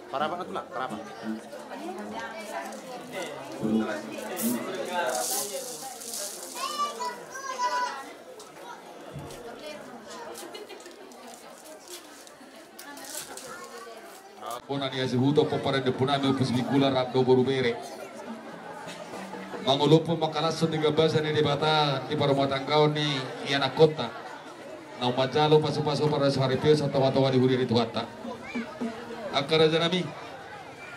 Karapan itu lah, karapan. Pona ni asibuto popare de puna me pusbikula rado borubere. Mangolopo makalaso ni gabasa ni debata di parumatangkau ni iana kota. Na umajalo paso-paso para suharipio sa tawa-tawa di huri rituata. Akara janami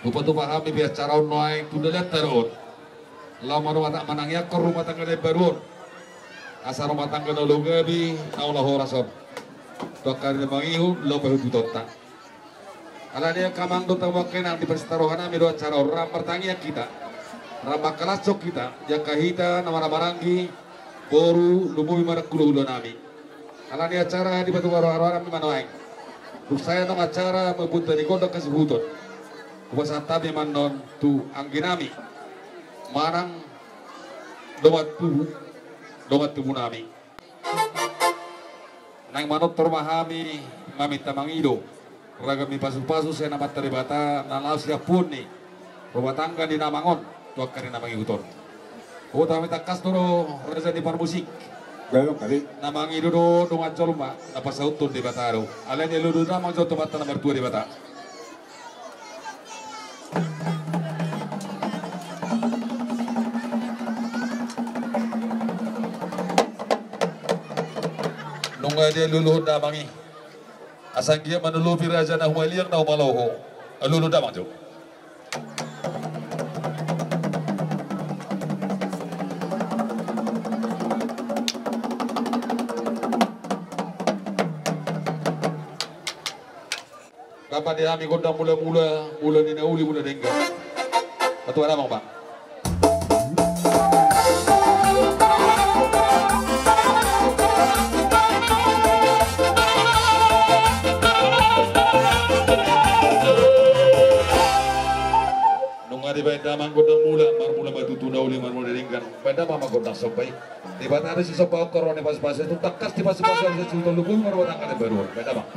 upatu pahami biar cara noai kudalat tarot lama rumah tak manangnya ke rumah tangga dari baru asal rumah tangga no logabi naulah horason dokar de mangihu lo bahu tota ala dia kamang do tawaken ang di pertaruhan ami do cara ram pertangnya kita rama kalasok kita jakahita nama marangi boru lumu marak kulo nami ala dia cara di batu waro-waro ami manoai saya nong acara membuat di kota kasibuton kuasa tabi manon tu angginami marang doat tu munami nang manot termahami mamita mangido ragami pasu-pasu saya nama teribata nalas ya pun nih rumah tangga di Namangon tuak kari nama iuton kota minta kastoro reza di musik Belum kali. Namang idudo dungan colma apa sautun di Bataro. Alanya ludu namang jauh tempat nomor 2 di Bata. Nunggu dia lulu damangi. Asang dia menulu piraja na hualiang na humaloho. Lulu damang jauh. Kapan dia kami gondang mula ni nauli mula dengga. Atau ada bang bang. Nung ada benda mang gondang mula batu tu nauli mula dengga. Benda mama gondang sampai. Di bata ada si sopa korone pas-pas itu takas di pas-pas ada si lugu maru tangkane baru. Benda bang.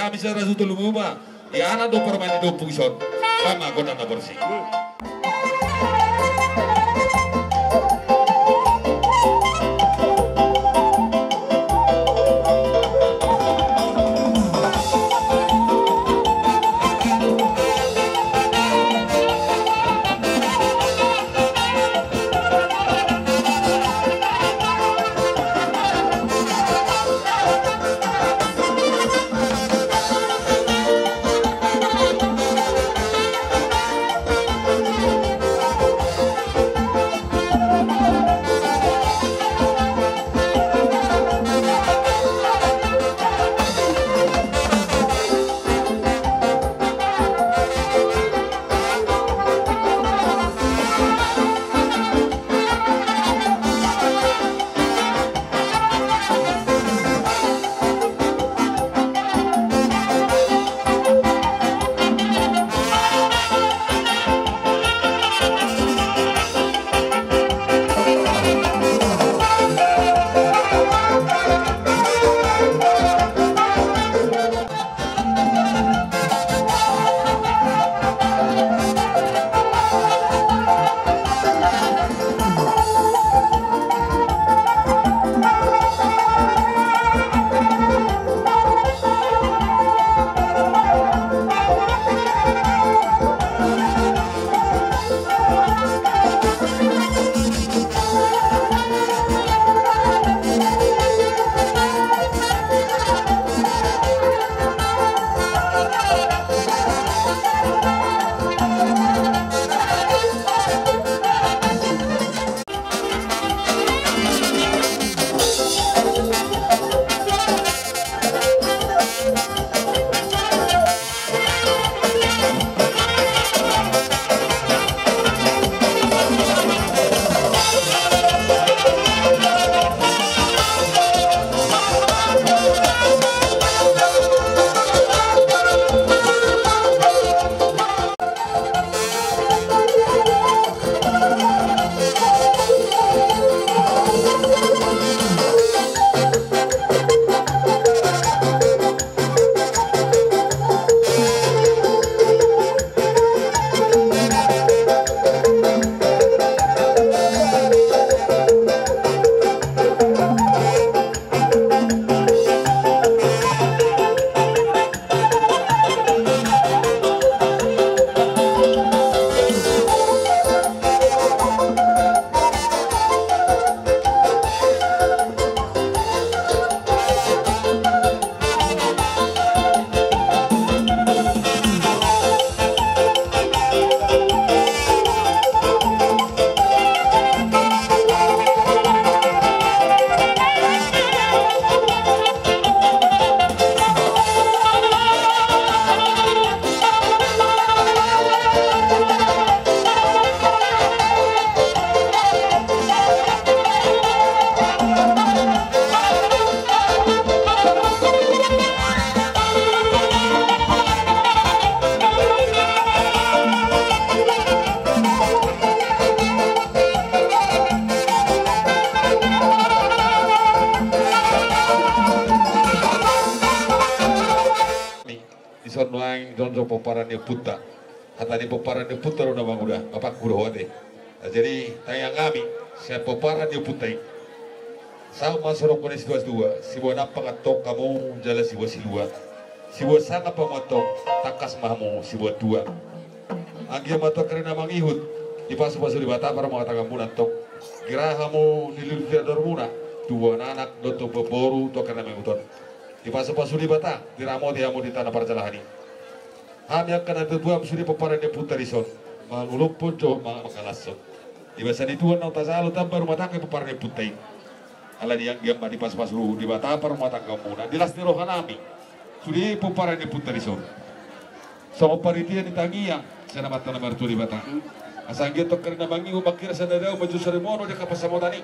kami sa rasu tulumuma. Yana do permainan do pungson. Kama kota na bersih. Donjo poparan ni puta, kata ni poparan ni puta ro na banguda, bapak guru hode. Jadi tayang kami, saya poparan ni putai. Sa masoro ko ni si dua, si buana pangatok kamu jala si silua, si buat sana pamatok takas mahmu si buat dua. Anggia matok karena mangihut di pasu-pasu di bata para mga taga muna tok. Kira kamu nililutir dormuna, dua anak doto beboru to karena menguton. Di pasu-pasu di bata, diramo diamu di tanah parjalahani. Kami akan ada dua suri peparan di putarison, mangulup pun coba mangalason. Di bahasa itu nau tasalo tambah rumah tangga peparan di putai. Ala yang diam di pas-pasu di bata para rumah tangga muna. Dilas di rohanami, suri peparan di putarison. Sama paritia di tangiang, sana mata nomor tu di bata. Asal gitu karena bangi umakir sana dah maju serimono di kapas samotani.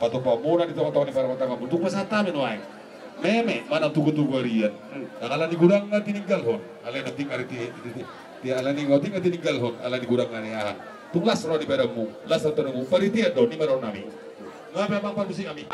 Patu pamuna di tawa-tawa di para rumah tangga. Untuk pasata menuai. Meme mana tugu-tugu rian. Ala di gudang nggak tinggal hon. Ala nanti kari ti ala ni ngoti nggak tinggal hon. Ala di gudang nggak niahan. Tunglas roh di beramu. Las atau nemu. Paritia do ni meron nami. Nggak memang panusi kami.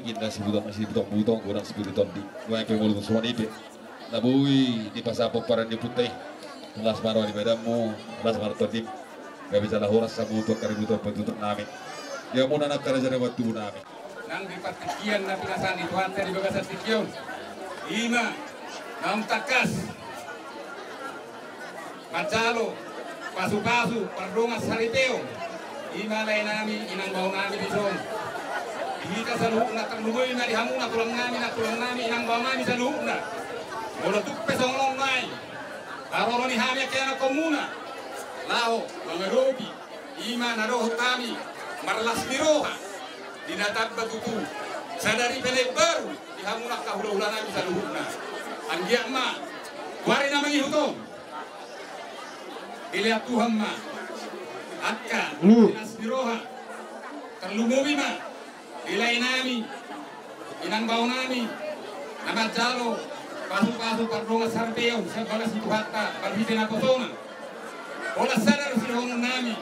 indah si butong kurang spiriton di gua yang mulut semua ibe nabui di pasapok para di putih las marwa di bedamu las marwa tim gak bisa lah horas sama untuk kaributon pentutup nami dia mau nanak kerja waktu nami nang di patikian na pinasan itu hantar di bagasan tikion ima nam takas Macalo pasu-pasu pardongas hariteo ima lain nami inang bau nami di son kita saluhuk na terlumui na dihamu na tulang nami inang bau nami saluhuk na bola tuh pesonglong nai arolo ni hamia kaya na komuna lao mangarobi ima na roh kami marlas di roha dinatag batutu sadari pelek baru dihamu na kahula-hula nami saluhuk na anggiak ma wari na mangihutong ilihat Tuhan ma akka dinas di roha terlumui ma ilai nami inang bau nami nama jalo pasu-pasu pardongas harteo sebalas itu hatta berbidena kosongan ola sadar si hongon nami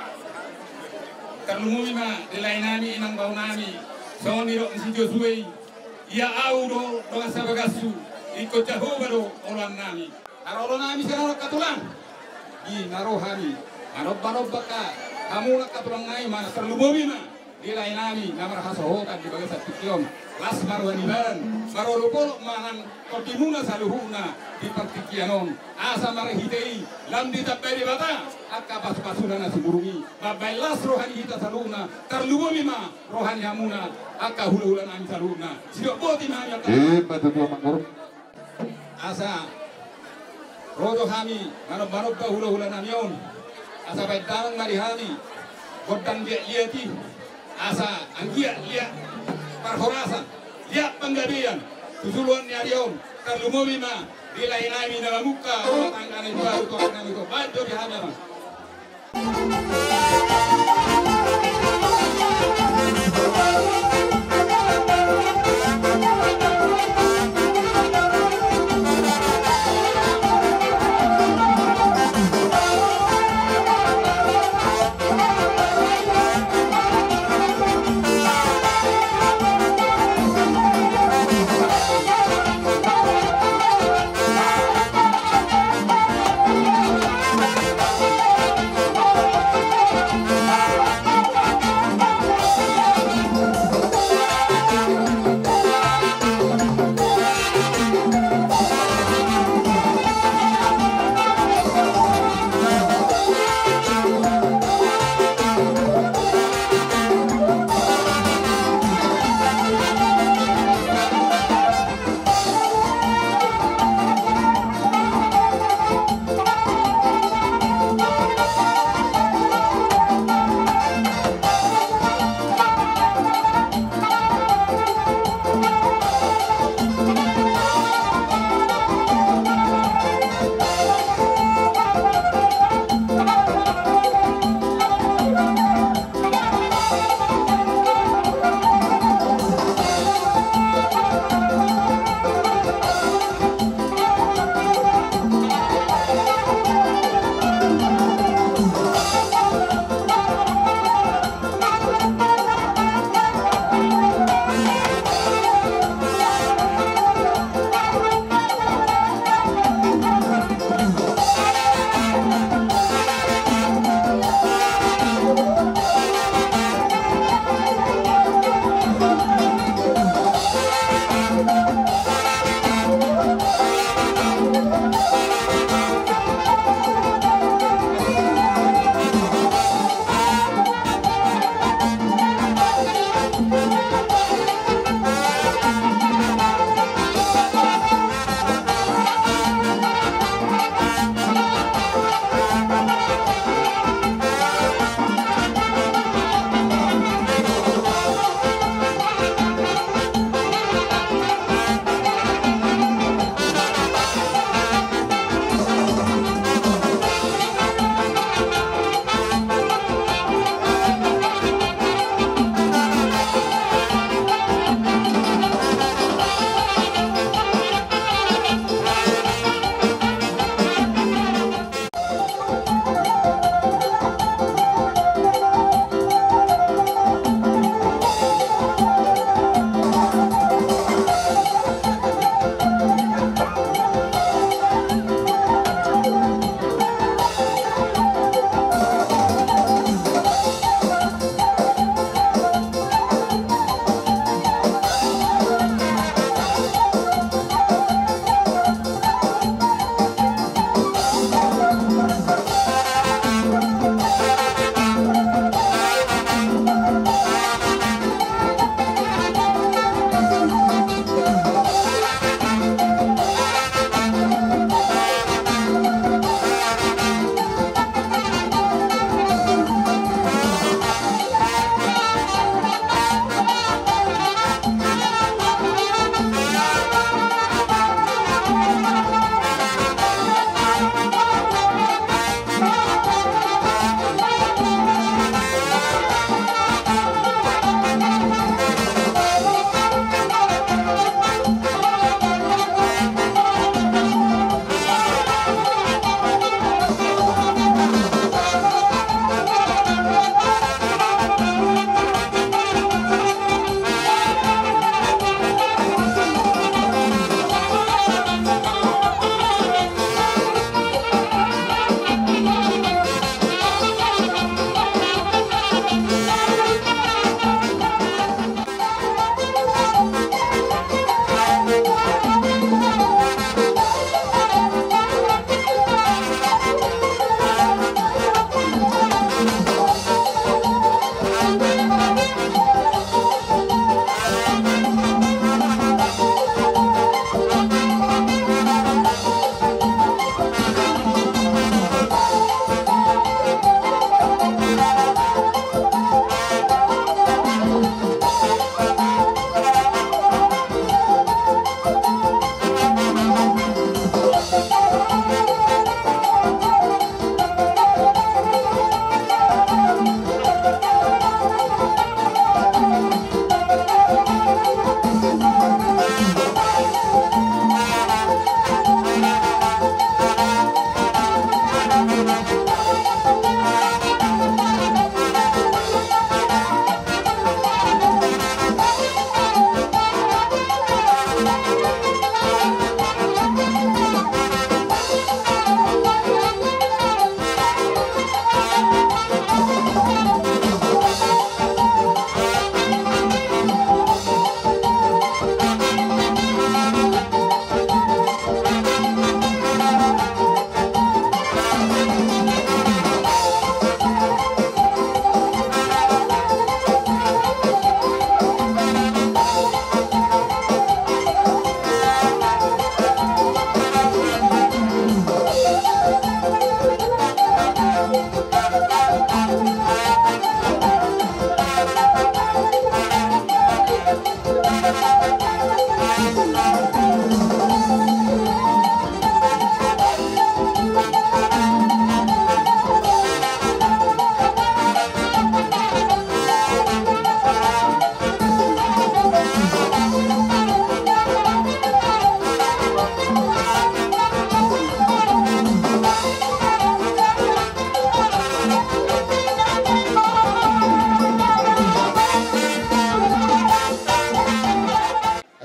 terlumui ma ilai nami inang bau nami soni ro si Josué ia audo doa sabagasu ikut Jehovah do olan nami arolo nami sekarang katulang i narohani anob baka kamu nak katulang nai mana terlumui ma ilai nami namar hasohotan di bagasat tikion las marwani baran marolopolok mangan kotimuna saluhuna di partikianon asa marahitei lam di tabai di bata akka pas-pasuna na suburungi babai las rohani hita saluhuna terlumui ma rohani hamuna akka hula-hula nami saluhuna sidok boti ma asa rodo hami manob ka hula-hula namion asa baitang mari hami godang dia liati asa anggia liat parhorasan liat penggabian tujuan nyarion terlumui ma dilai nami dalam muka rumah tangga itu baru tuan nami itu bantu di hami ma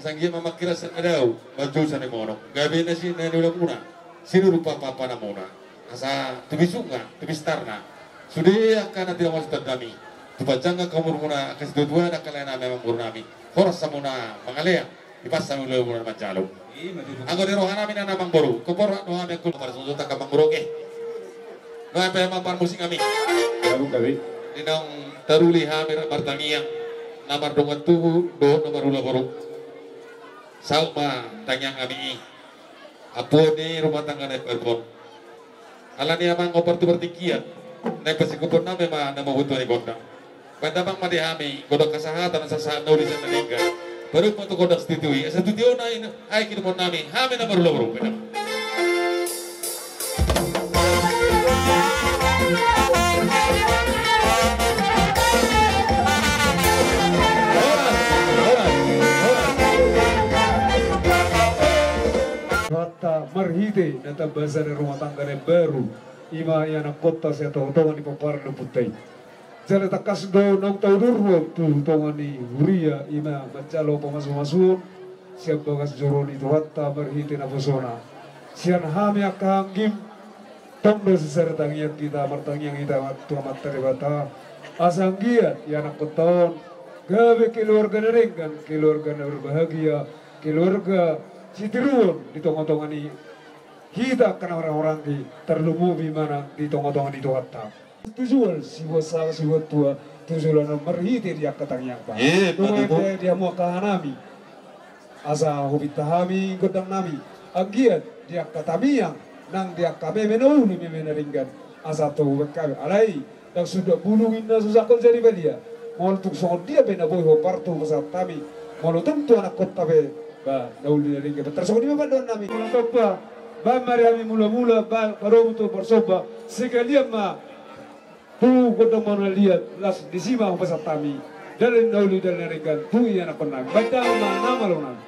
Asanggia mamakira sa nadaw, maju sa mono. Gabi na si nanula muna. Sinurupa papa na muna. Asa tubisunga, tubistarna. Sudah akan nanti ramas terdami. Tubajanga kamur muna kasi dua na kalena memang murnami. Horas sa muna mangalea. Ipasa mo lo muna majalo. Anggo di rohana mina namang boru. Kupor no ame kul para susuta kamang buroke. No ame mampar musik kami. Baru kali. Dinang taruli hamir martangiang. Namar dongan tuhu do nomor ula boru. Sauma tanyang kami. Apo ni rumah tangga na perpon. Alani amang opertu bertikian. Na pasikupon na memang na mabuto ni konda. Pwede bang madihami kodok kasahatan sa saan na ulisan na lingga. Baru po ito kodok stitui. Sa tutio na ay kinupon namin. Hami na marulong pwede. Rata marhite na tabasa ng rumah tangga ng baru. Ima yan ang kota sa tawag ni Paparlo Putay. Jala takas do nang taudurwo tu tongan ni Huria ima macalo pamasu-masun siap bagas joroni tuwatta marhite na bosona. Sian hami akanggim tondo sesertang yang kita martangyang kita waktu amat teribata asanggia yan ang koton gawe keluarga neringkan keluarga na berbahagia keluarga Citiruon di tongon-tongon ni kita kena orang-orang di terlumubi mana di tongon-tongon itu hatta. Tujuan siwa sawa siwa tua tujuan merhiti dia katang yang pa. Tungai dia mau kahanami. Asa hobi tahami godang nami. Agiat dia katami yang nang dia kame menau ni menaringkan. Asa tu berkami alai dan sudah bulungin na susah kon jadi belia. Mau tuk songon dia bena boy ho partu masa tami. Mau tentu anak kota be. Ba nauli ring ke tersebut di mana nami topa ba mari kami mula-mula ba baru untuk bersoba sekalian ma tu godong mana lihat las di sima pasat kami dari nauli dari ring tu yang aku nak baca nama lo nami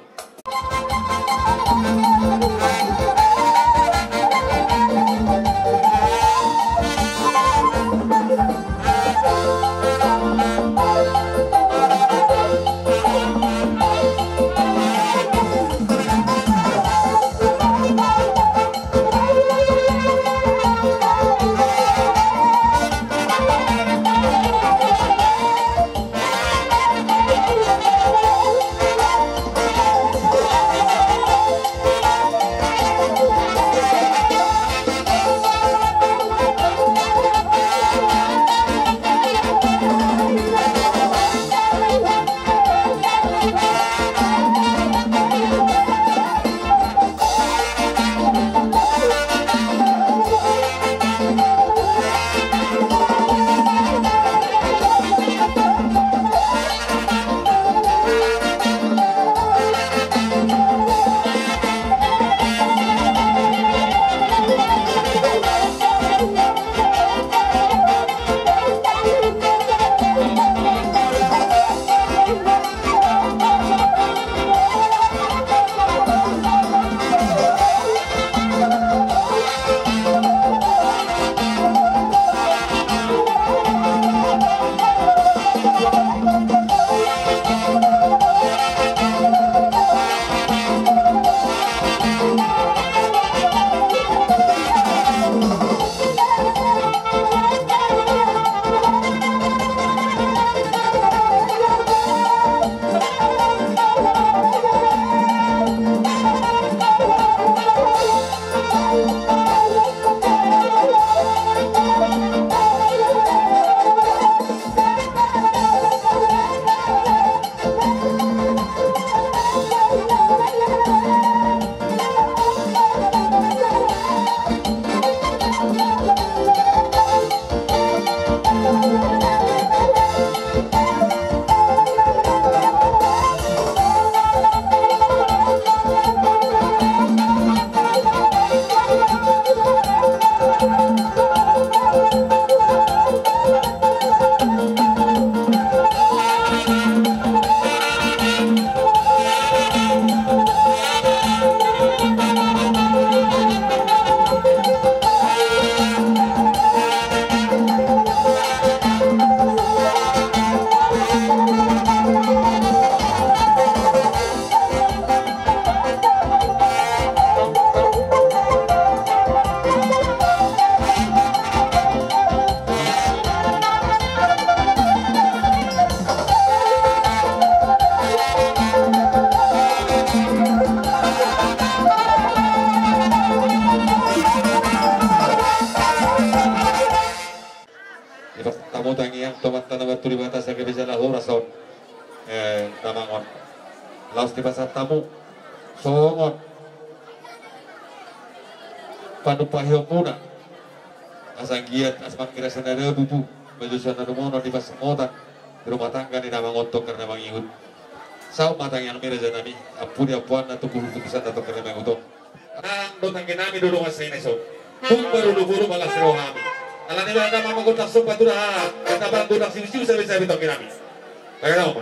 tamu songon panupahiyo muna asang giat asman kira sanada dutu baju sanada mono di pas motan di rumah tangga di nama ngotok karena mangihut sao matang yang mera janami ampun ya puan atau bulu tulisan atau karena mangutok nang dotang kinami dulu masih neso tung baru buru balas rohami alam ini ada mama gotak sopa tu dah kata bang gotak siu bisa bitong kinami kaya apa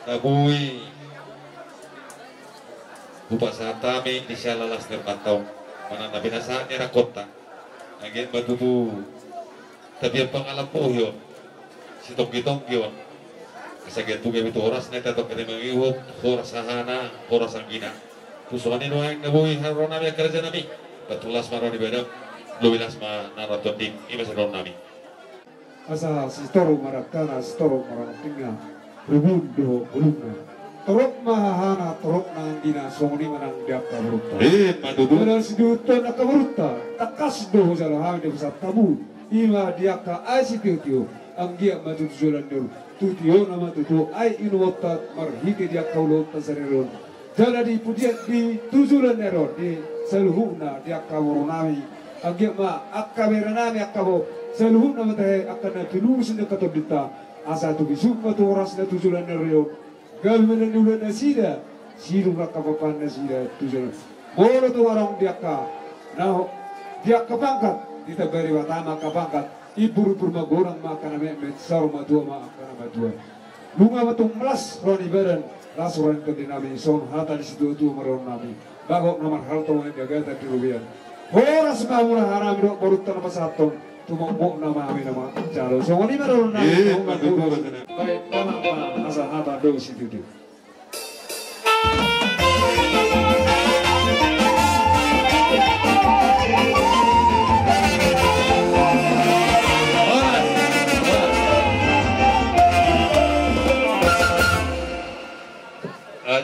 Nagui upasata mi di sialalas terpantau mana nabi nasaatnya na kota agin batutu tapi ang pangalapuhyon si tonggi-tonggiyon kasagyan tuga itu oras na tato kani mangiwot oras sahana oras ang gina tusuan ino ang nagui haron nami ang kerja nami patulas maron ibadam luwilas ma naraton dik ima sa nami asa sistoro marakana sistoro maratinga rubundo bulunga torok mahahana torok nangina songni manang diak kaburuta madudu menang siduto na kaburuta takas do jalo hami de tabu ima diak ka asi tiu ang dia matutu jolan dulu tutio nama tutu ai inuota marhike diak kaulo tasareron jala di pudiat di tujulan eron di seluhuna diak kaburunami ang dia ma akaberanami akabo seluhuna matahe akana tulus na katodita asa tu bisuk matu oras na tujulan eron galmena nulan nasida siru rakapapan nasida tujulan bolo tu warong diaka nah diaka pangkat kita beri watama kapangkat ibu magorang makan met sarma dua makan dua bunga matung melas roni badan rasuran ke dinami son hata di situ tu maron nami bagok nomor harto yang jaga tadi rubian horas mamuna haram dok baru tanpa satu tu mau nama kami nama jalo so wani maron nami baik nama asal hata do situ tu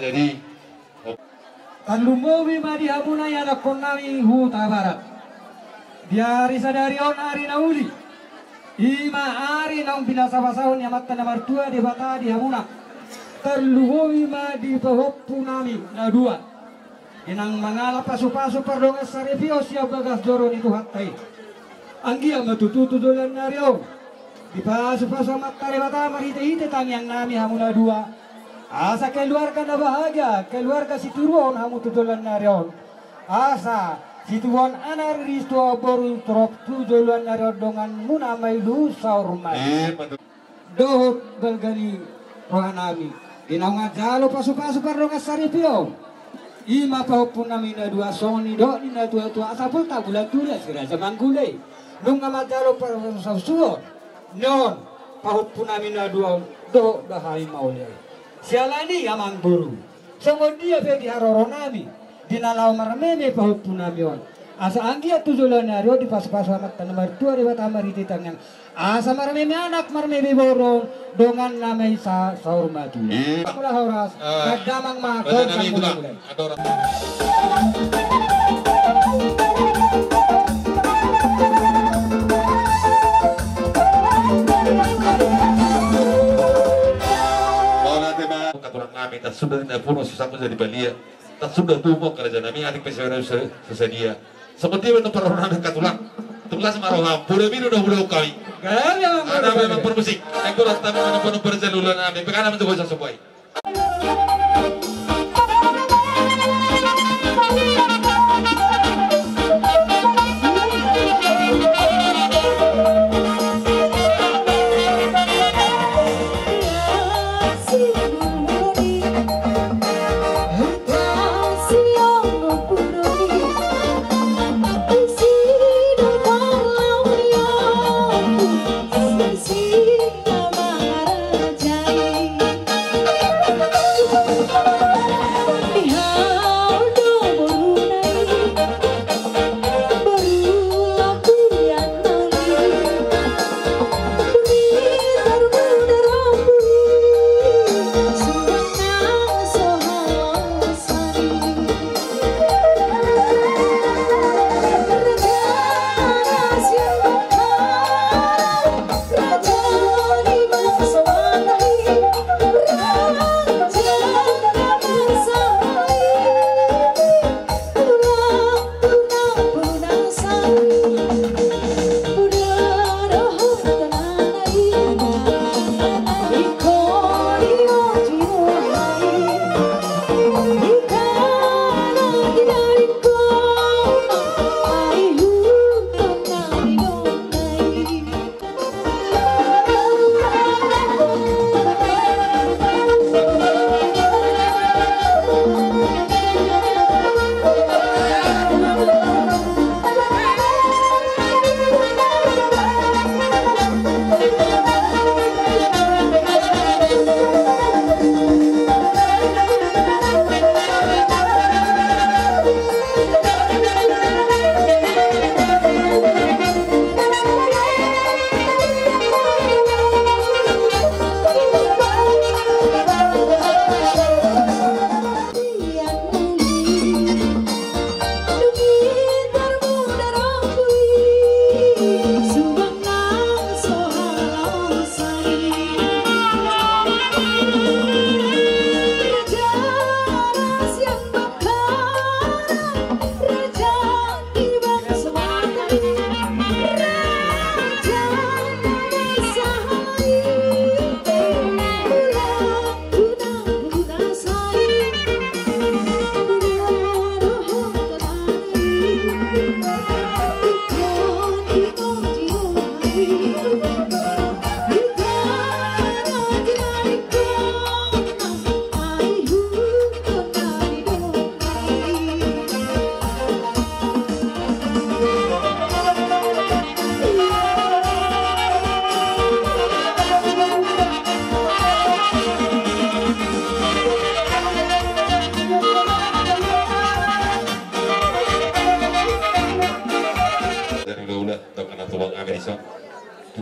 Jadi Tanlumowi madi hamuna yana konami huta barat. Diari sadari on ari nauli. Ima ari nang binasa basahun yamatta nomor 2 di bata di hamuna. Terlumowi madi pahoppu nami na 2. Inang mangala pasu-pasu pardonga sarepio siap bagas joron itu hattai. Anggia matututu dolan nario. Di pasu-pasu amat tare bata marite-hite tangyang nami hamuna 2. Asa keluarga na bahagia, keluarga si turuan hamu tujuan narion. Asa si tuan anar risto boru trop tujuan narion dongan muna may lusa urmai. Dohot galgali rohanami. Inaunga jalo pasu-pasu pardonga saripio. Ima pahupun nami na 2 soni do ni na tua-tua asa pulta bulan tulas raja manggulay. Nung nga jalo pasu suot. Non pahupun nami na 2 do dahay maulay. Sialani amang buru. Songon dia pegi haroro nami. Dinalau marmeme pahupu nami on. Asa anggia tujulan nario di pas-pas amat nomor 2 di bata mariti tangyang. Asa marmeme anak marmeme borong dongan namai saur matu. Kula horas kadamang ma ko mulai. tak sudah tidak puno sesama jadi balia, tak sudah tumbuh kerja nami adik peserta sesedia. Seperti itu perorang katulang, tugas maroham, pura biru dah pura kami. Ada memang permusik, aku rasa memang penuh perjalulan nami, pekana mencoba sesuai.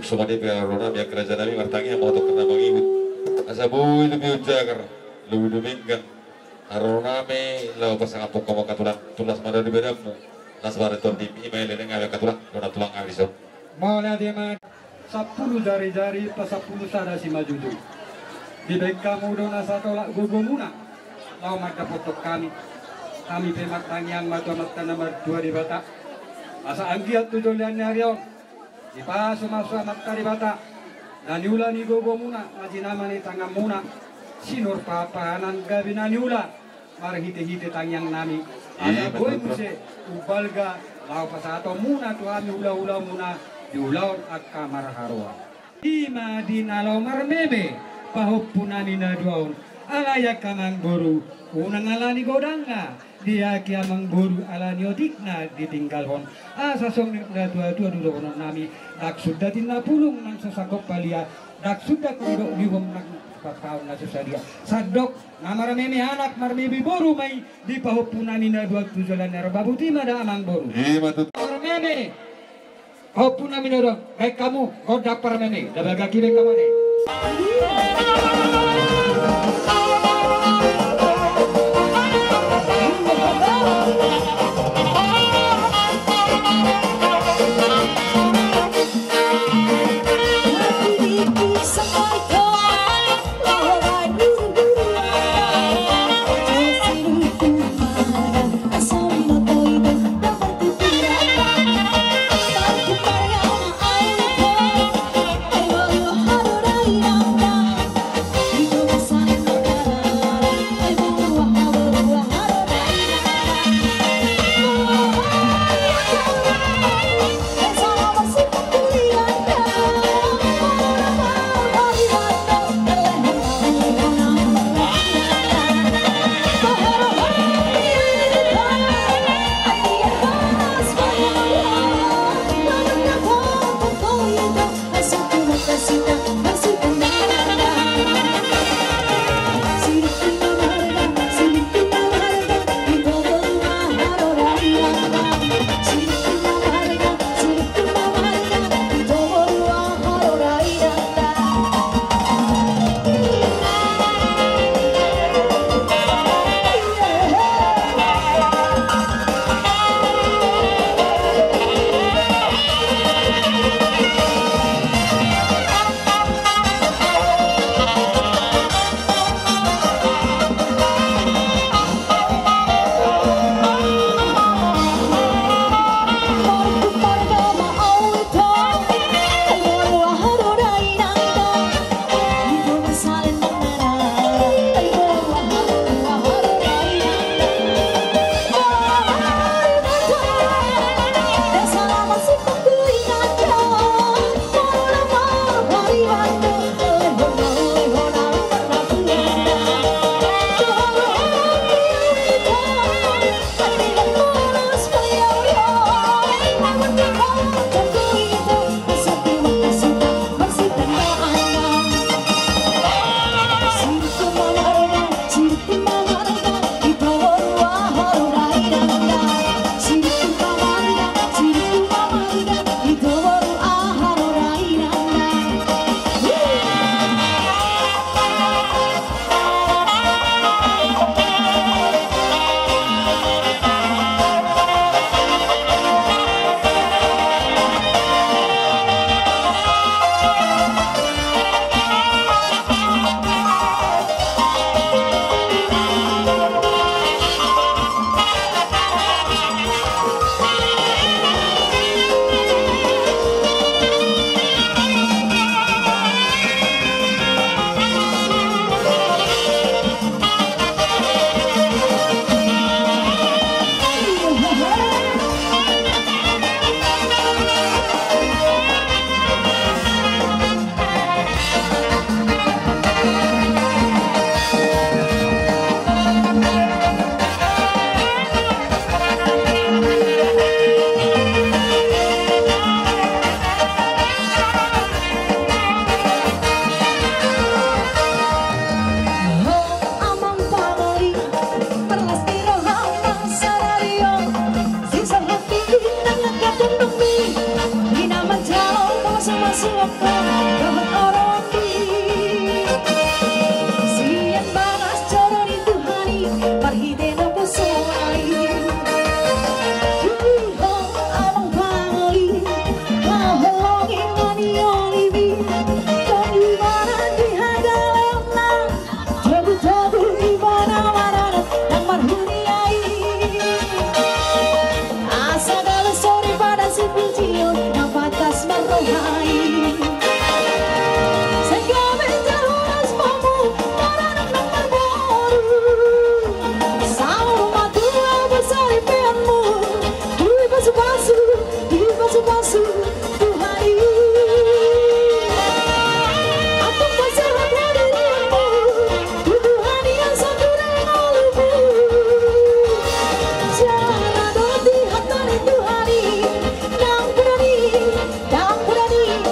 Sumadi perona biar kerajaan kami martangi mau untuk kena mengikut asabu lebih ujagar lebih domingkan Aruname lau pasang apok kamu katulang tulas mana di bedamu nasbar itu tim email ini ngawe katulang dona tulang awisok. Maulah dia mah 10 jari-jari pas 10 sada si majuju. Di baik kamu dona satu lak gugu muna. Lau mata foto kami. Kami pemak tangiang mata mata nomor 2 di Batak. Asa anggiat tujuan nyarion. Di pasu masuk mata di Batak. Naniula ni gugu muna. Maji nama ni tangan muna. Sinur papanan gabi naniula. Marhite-hite tangiang nami. Ada boy muse ubalga. Lau pasato muna tu kami ula-ula muna. Diulaun at kamar harwa. Ima dinalaw marmeme pahupunani na duaon alaya kamang guru unang alani godanga dia kiamang guru alani odikna ditinggalhon asa song na dua-dua dulu nami dak sudah tina pulung nang sasakop palia dak sudah kudok diwom nang patahun na susadia sadok ngamarmeme anak marmeme boru may di pahupunani na dua tujuan na babuti mada amang boru marmeme Hopun namin orang, baik kamu, kau dapar mene, dabaga kiri kamu nih. Yang berani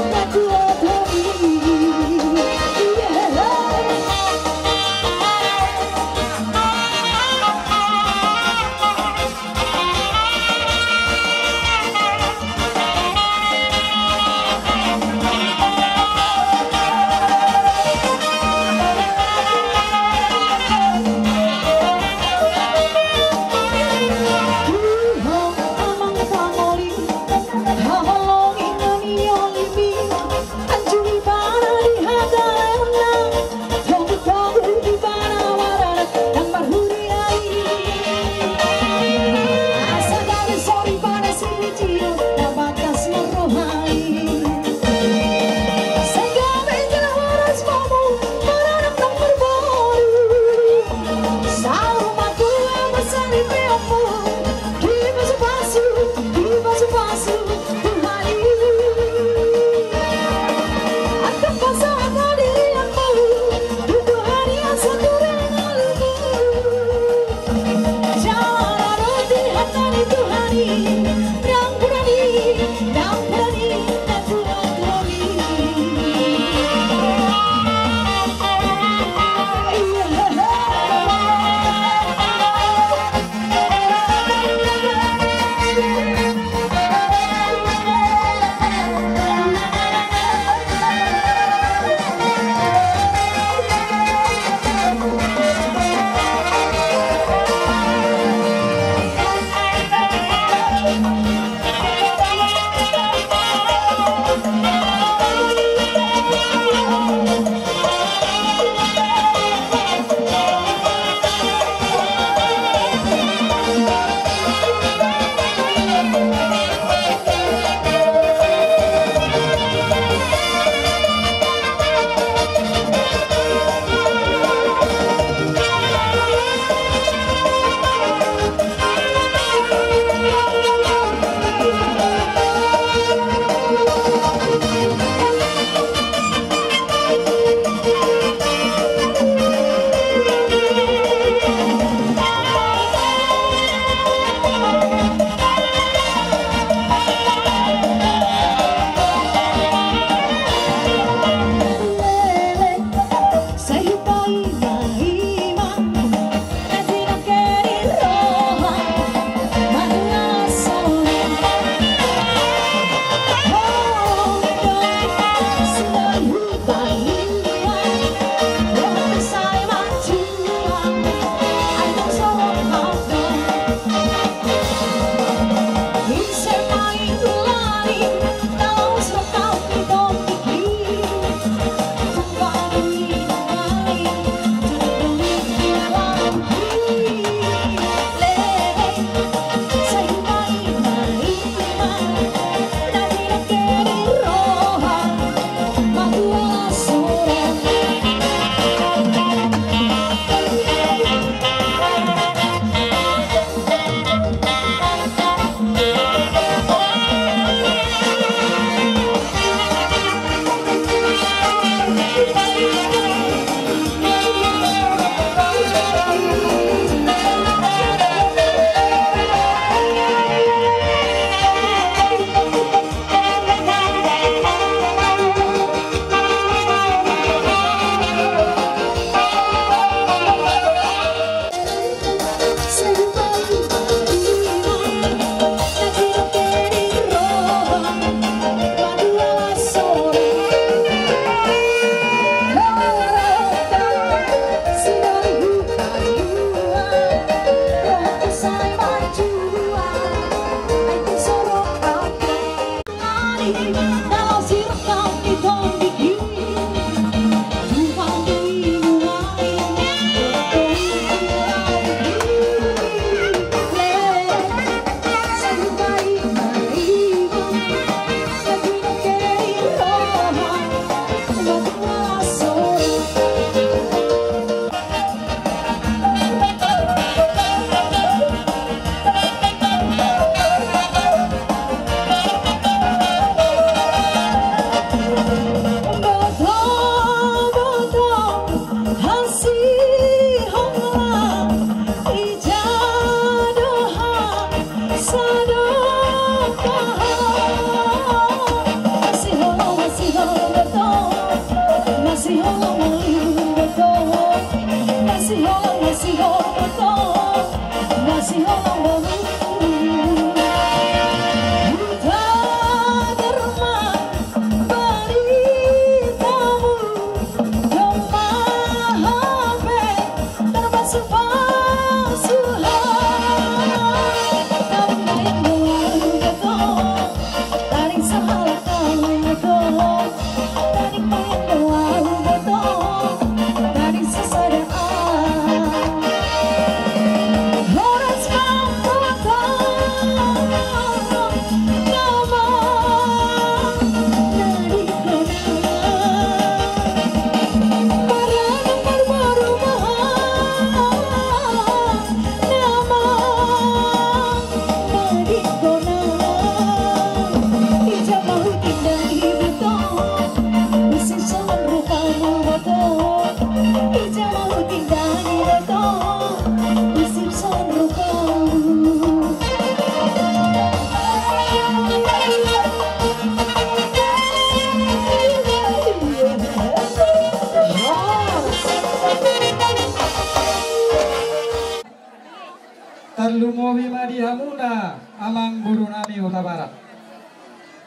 lumowi madi hamuna amang guru nami Huta Barat.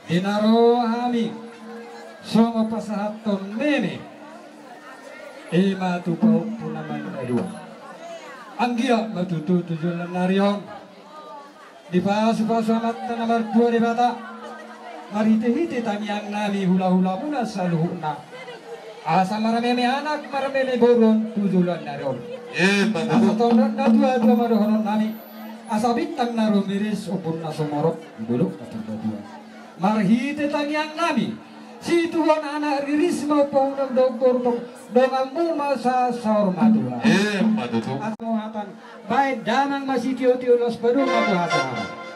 Dinaro hami songo pasahaton nene ima tupau punaman dua. Anggia matutu tujuan narion di pasu-pasu amat nomor 2 di bata. Marite-hite tanyang nami hula-hula muna saluhuna. Asa marameme anak marameme boron tujuan narion. Asa tonon na dua marohonon nami. Asa bintang naro miris upun na sumorok dulu dua. Marhite tanyang nami. Si tuan anak riris maupun ng doktor dongamu masa saur madula. At muhatan baik damang masih tiyo-tiyo los padung matuhasa.